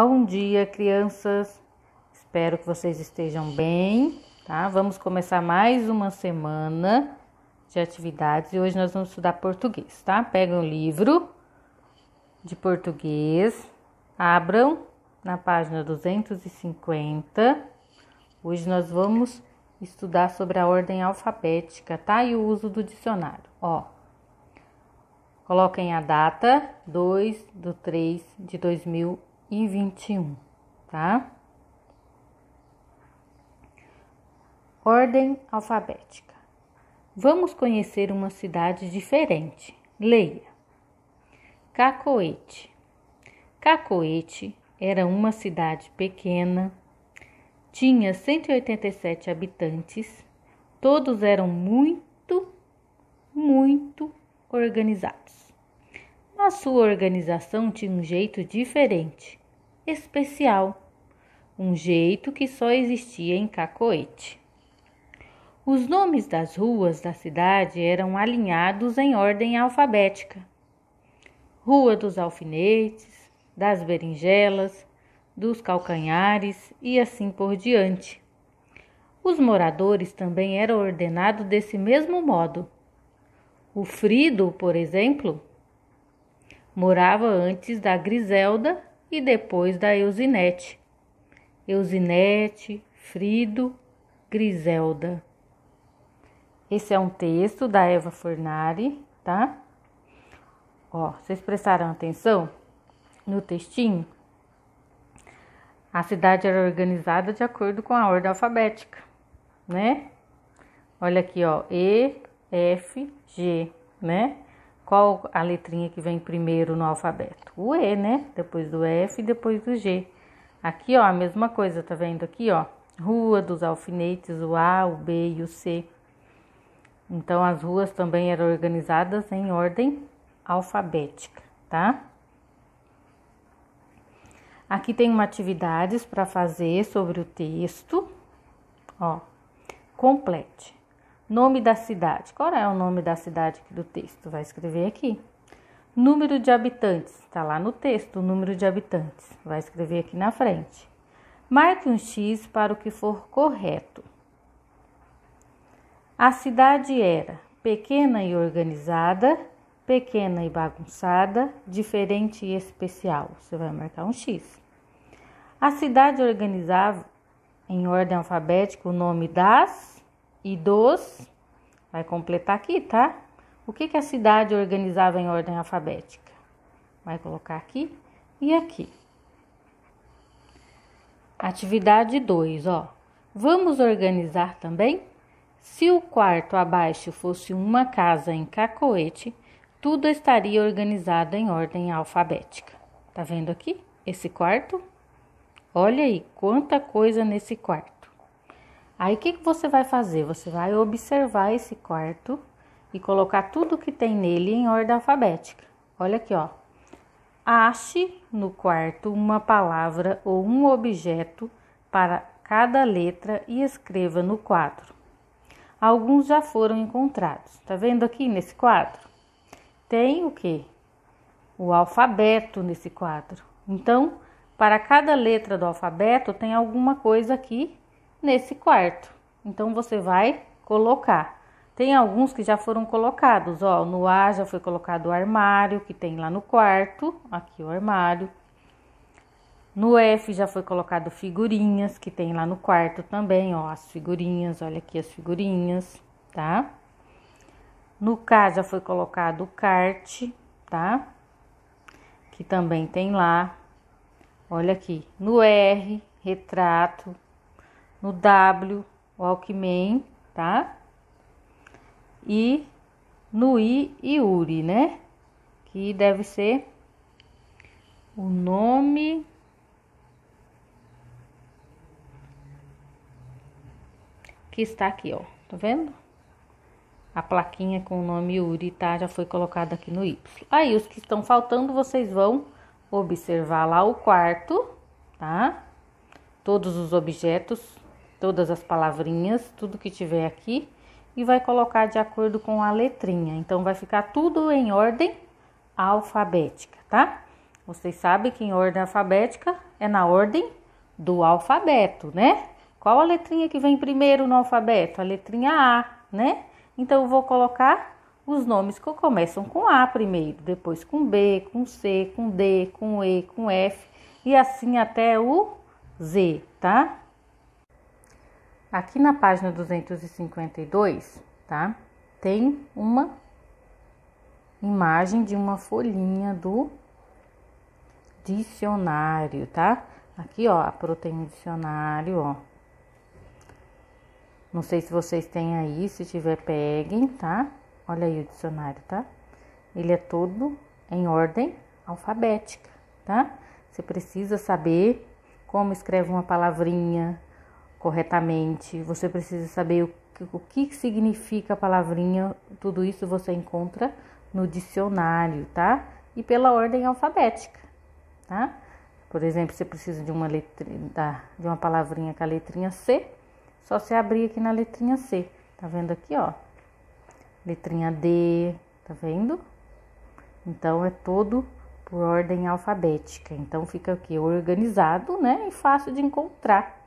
Bom dia, crianças. Espero que vocês estejam bem, tá? Vamos começar mais uma semana de atividades e hoje nós vamos estudar português, tá? Pegam o livro de português, abram na página 250. Hoje nós vamos estudar sobre a ordem alfabética, tá? E o uso do dicionário, ó. Coloquem a data 2/3/2021, tá? Ordem alfabética. Vamos conhecer uma cidade diferente. Leia. Cacoete. Cacoete era uma cidade pequena, tinha 187 habitantes, todos eram muito organizados. A sua organização tinha um jeito diferente, especial, um jeito que só existia em Cacoete. Os nomes das ruas da cidade eram alinhados em ordem alfabética. Rua dos Alfinetes, das Berinjelas, dos Calcanhares e assim por diante. Os moradores também eram ordenados desse mesmo modo. O Frido, por exemplo, morava antes da Griselda e depois da Eusinete. Eusinete, Frido, Griselda. Esse é um texto da Eva Fornari, tá? Ó, vocês prestaram atenção no textinho? A cidade era organizada de acordo com a ordem alfabética, né? Olha aqui, ó, E, F, G, né? Qual a letrinha que vem primeiro no alfabeto? O E, né? Depois do F e depois do G. Aqui, ó, a mesma coisa, tá vendo aqui, ó? Rua dos Alfinetes, o A, o B e o C. Então, as ruas também eram organizadas em ordem alfabética, tá? Aqui tem uma atividades para fazer sobre o texto, ó. Complete. Nome da cidade. Qual é o nome da cidade aqui do texto? Vai escrever aqui. Número de habitantes. Tá lá no texto o número de habitantes. Vai escrever aqui na frente. Marque um X para o que for correto. A cidade era pequena e organizada, pequena e bagunçada, diferente e especial. Você vai marcar um X. A cidade organizava em ordem alfabética o nome das e dos. Vai completar aqui, tá? O que a cidade organizava em ordem alfabética? Vai colocar aqui e aqui. Atividade 2, ó. Vamos organizar também? Se o quarto abaixo fosse uma casa em Cacoete, tudo estaria organizado em ordem alfabética. Tá vendo aqui? Esse quarto? Olha aí, quanta coisa nesse quarto. Aí, o que você vai fazer? Você vai observar esse quarto e colocar tudo que tem nele em ordem alfabética. Olha aqui, ó. Ache no quarto uma palavra ou um objeto para cada letra e escreva no quadro. Alguns já foram encontrados. Tá vendo aqui nesse quadro? Tem o quê? O alfabeto nesse quadro. Então, para cada letra do alfabeto, tem alguma coisa aqui nesse quarto. Então, você vai colocar. Tem alguns que já foram colocados, ó. No A já foi colocado o armário, que tem lá no quarto. Aqui o armário. No F já foi colocado figurinhas, que tem lá no quarto também, ó. As figurinhas, olha aqui as figurinhas, tá? No K já foi colocado o kart, tá? Que também tem lá. Olha aqui. No R, retrato. No W, Walkman, tá? E no I, Yuri, né? Que deve ser o nome que está aqui, ó. Tá vendo? A plaquinha com o nome Yuri, tá? Já foi colocada aqui no Y. Aí, os que estão faltando, vocês vão observar lá o quarto, tá? Todos os objetos, todas as palavrinhas, tudo que tiver aqui. E vai colocar de acordo com a letrinha. Então, vai ficar tudo em ordem alfabética, tá? Vocês sabem que em ordem alfabética é na ordem do alfabeto, né? Qual a letrinha que vem primeiro no alfabeto? A letrinha A, né? Então, eu vou colocar os nomes que começam com A primeiro, depois com B, com C, com D, com E, com F e assim até o Z, tá? Aqui na página 252, tá? Tem uma imagem de uma folhinha do dicionário, tá? Aqui, ó, tem um dicionário, ó. Não sei se vocês têm aí, se tiver, peguem, tá? Olha aí o dicionário, tá? Ele é todo em ordem alfabética, tá? Você precisa saber como escreve uma palavrinha corretamente. Você precisa saber o que significa a palavrinha. Tudo isso você encontra no dicionário, tá? E pela ordem alfabética, tá? Por exemplo, você precisa de uma palavrinha com a letrinha C, só você abrir aqui na letrinha C. Tá vendo aqui, ó? Letrinha D, tá vendo? Então, é todo por ordem alfabética. Então, fica aqui organizado, né? E fácil de encontrar.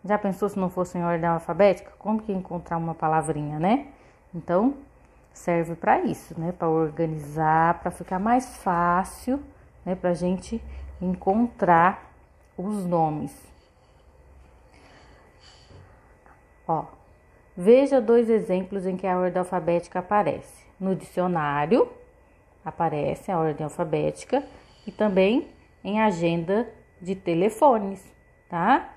Já pensou se não fosse em ordem alfabética? Como que encontrar uma palavrinha, né? Então, serve para isso, né? Para organizar, para ficar mais fácil, né? Pra gente encontrar os nomes. Ó, veja 2 exemplos em que a ordem alfabética aparece. No dicionário, aparece a ordem alfabética e também em agenda de telefones, tá?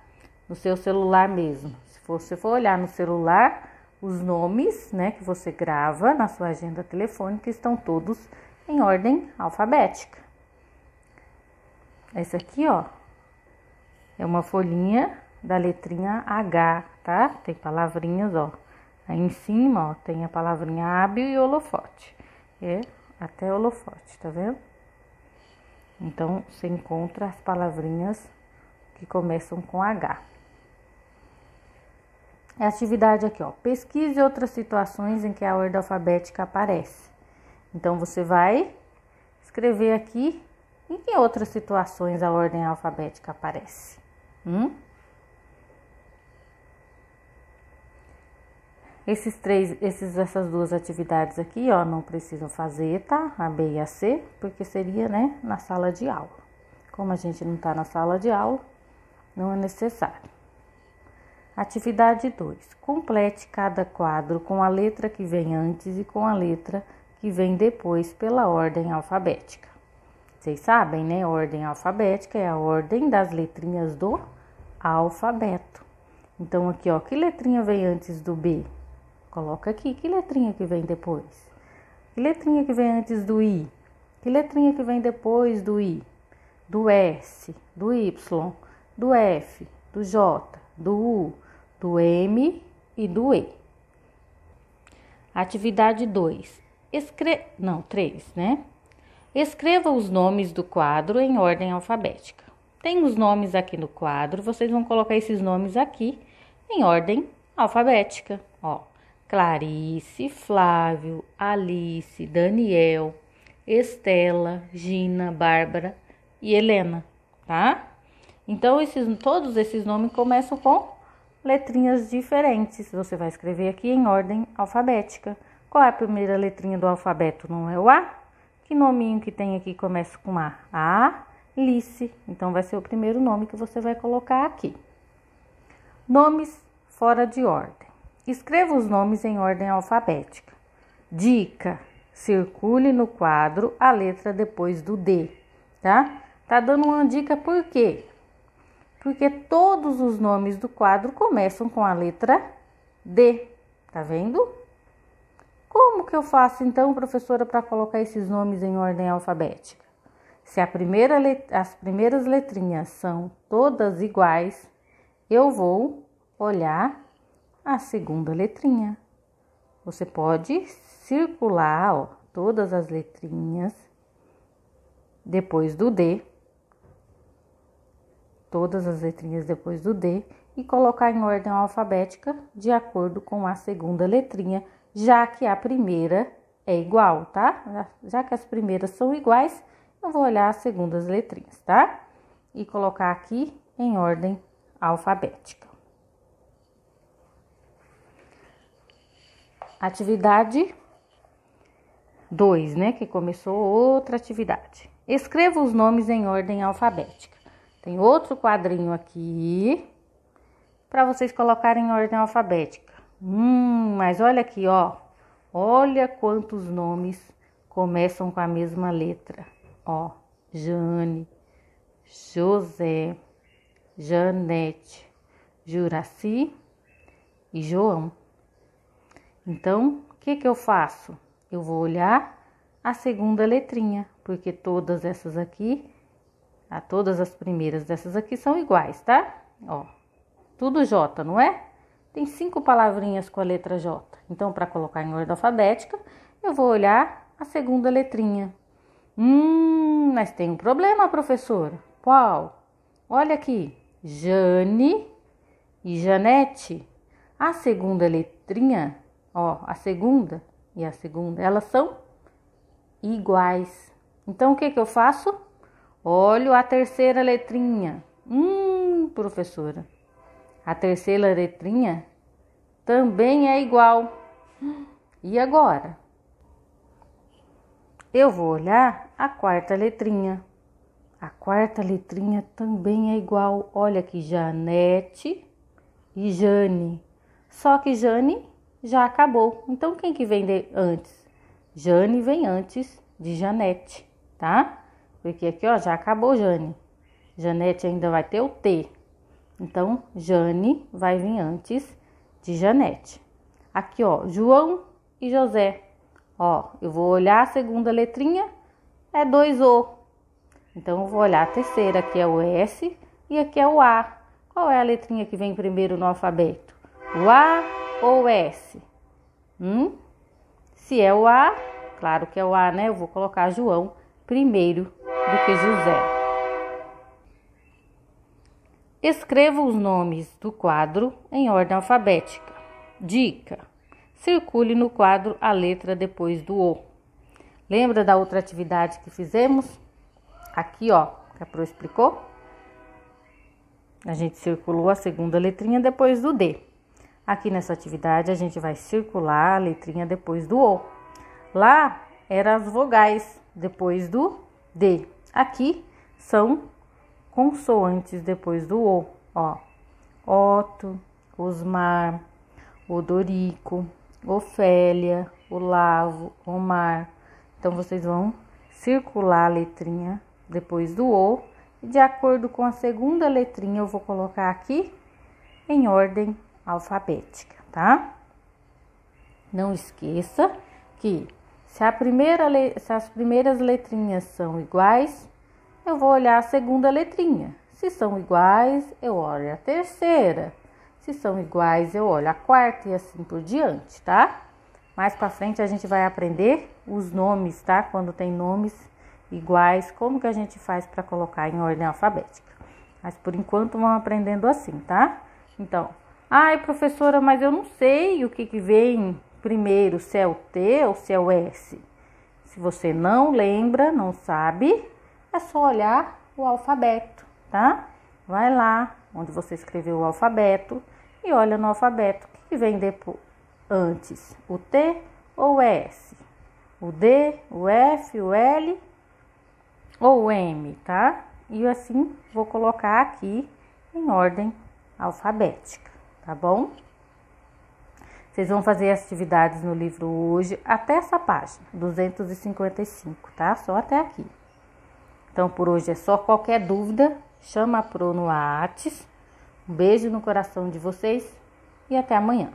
No seu celular mesmo. Se você for olhar no celular, os nomes, né, que você grava na sua agenda telefônica estão todos em ordem alfabética. Essa aqui, ó, é uma folhinha da letrinha H, tá? Tem palavrinhas, ó. Aí em cima, ó, tem a palavrinha hábil e holofote. É até holofote, tá vendo? Então, você encontra as palavrinhas que começam com H. A atividade aqui, ó. Pesquise outras situações em que a ordem alfabética aparece. Então, você vai escrever aqui em que outras situações a ordem alfabética aparece. Essas 2 atividades aqui, ó, não precisam fazer, tá? A B e a C, porque seria, né, na sala de aula. Como a gente não tá na sala de aula, não é necessário. Atividade 2. Complete cada quadro com a letra que vem antes e com a letra que vem depois pela ordem alfabética. Vocês sabem, né? Ordem alfabética é a ordem das letrinhas do alfabeto. Então, aqui, ó, que letrinha vem antes do B? Coloca aqui, que letrinha que vem depois? Que letrinha que vem antes do I? Que letrinha que vem depois do I? Do S, do Y, do F, do J, do U, do M e do E. Atividade 2. 3, né? Escreva os nomes do quadro em ordem alfabética. Tem os nomes aqui no quadro, vocês vão colocar esses nomes aqui em ordem alfabética, ó. Clarice, Flávio, Alice, Daniel, Estela, Gina, Bárbara e Helena, tá? Então, todos esses nomes começam com letrinhas diferentes. Você vai escrever aqui em ordem alfabética. Qual é a primeira letrinha do alfabeto? Não é o A? Que nominho que tem aqui começa com A? Alice. Então, vai ser o primeiro nome que você vai colocar aqui. Nomes fora de ordem. Escreva os nomes em ordem alfabética. Dica: circule no quadro a letra depois do D, tá? Tá dando uma dica por quê? Porque todos os nomes do quadro começam com a letra D, tá vendo? Como que eu faço então, professora, para colocar esses nomes em ordem alfabética? Se as primeiras letrinhas são todas iguais, eu vou olhar a segunda letrinha. Você pode circular, ó, todas as letrinhas depois do D. Todas as letrinhas depois do D e colocar em ordem alfabética de acordo com a segunda letrinha, já que a primeira é igual, tá? Já que as primeiras são iguais, eu vou olhar as segundas letrinhas, tá? E colocar aqui em ordem alfabética. Atividade 2, né? Que começou outra atividade. Escreva os nomes em ordem alfabética. Tem outro quadrinho aqui para vocês colocarem em ordem alfabética. Mas olha aqui, ó. Olha quantos nomes começam com a mesma letra. Ó, Jane, José, Janete, Juraci e João. Então, o que eu faço? Eu vou olhar a segunda letrinha, porque todas essas aqui, todas as primeiras dessas aqui são iguais, tá? Ó, tudo J, não é? Tem 5 palavrinhas com a letra J. Então, para colocar em ordem alfabética, eu vou olhar a segunda letrinha. Mas tem um problema, professora. Qual? Olha aqui, Jane e Janete. A segunda letrinha, ó, a segunda e a segunda, elas são iguais. Então, o que eu faço? Olho a terceira letrinha. Professora, a terceira letrinha também é igual. E agora? Eu vou olhar a quarta letrinha. A quarta letrinha também é igual. Olha aqui, Janete e Jane. Só que Jane já acabou. Então, quem que vem antes? Jane vem antes de Janete, tá? Porque aqui, ó, já acabou Jane. Janete ainda vai ter o T. Então, Jane vai vir antes de Janete. Aqui, ó, João e José. Ó, eu vou olhar a segunda letrinha, é 2 O. Então, eu vou olhar a terceira, aqui é o S e aqui é o A. Qual é a letrinha que vem primeiro no alfabeto? O A ou o S? Se é o A, claro que é o A, né? Eu vou colocar João primeiro do que José. Escreva os nomes do quadro em ordem alfabética. Dica: circule no quadro a letra depois do O. Lembra da outra atividade que fizemos? Aqui, ó, que a Pro explicou. A gente circulou a segunda letrinha depois do D. Aqui nessa atividade, a gente vai circular a letrinha depois do O. Lá, eram as vogais depois do D. Aqui, são consoantes depois do O. Ó, Otto, Osmar, Odorico, Ofélia, Olavo, Omar. Então, vocês vão circular a letrinha depois do O. E de acordo com a segunda letrinha, eu vou colocar aqui em ordem alfabética, tá? Não esqueça que se as primeiras letrinhas são iguais, eu vou olhar a segunda letrinha. Se são iguais, eu olho a terceira. Se são iguais, eu olho a quarta e assim por diante, tá? Mais pra frente a gente vai aprender os nomes, tá? Quando tem nomes iguais, como que a gente faz para colocar em ordem alfabética. Mas por enquanto vamos aprendendo assim, tá? Então, ai, professora, mas eu não sei o que vem primeiro, se é o T ou se é o S. Se você não lembra, não sabe, é só olhar o alfabeto, tá? Vai lá, onde você escreveu o alfabeto, e olha no alfabeto o que vem depois, antes, o T ou o S, o D, o F, o L ou o M, tá? E assim vou colocar aqui em ordem alfabética, tá bom? Vocês vão fazer as atividades no livro hoje até essa página, 255, tá? Só até aqui. Então, por hoje é só. Qualquer dúvida, chama a Pro no Whats. Um beijo no coração de vocês e até amanhã.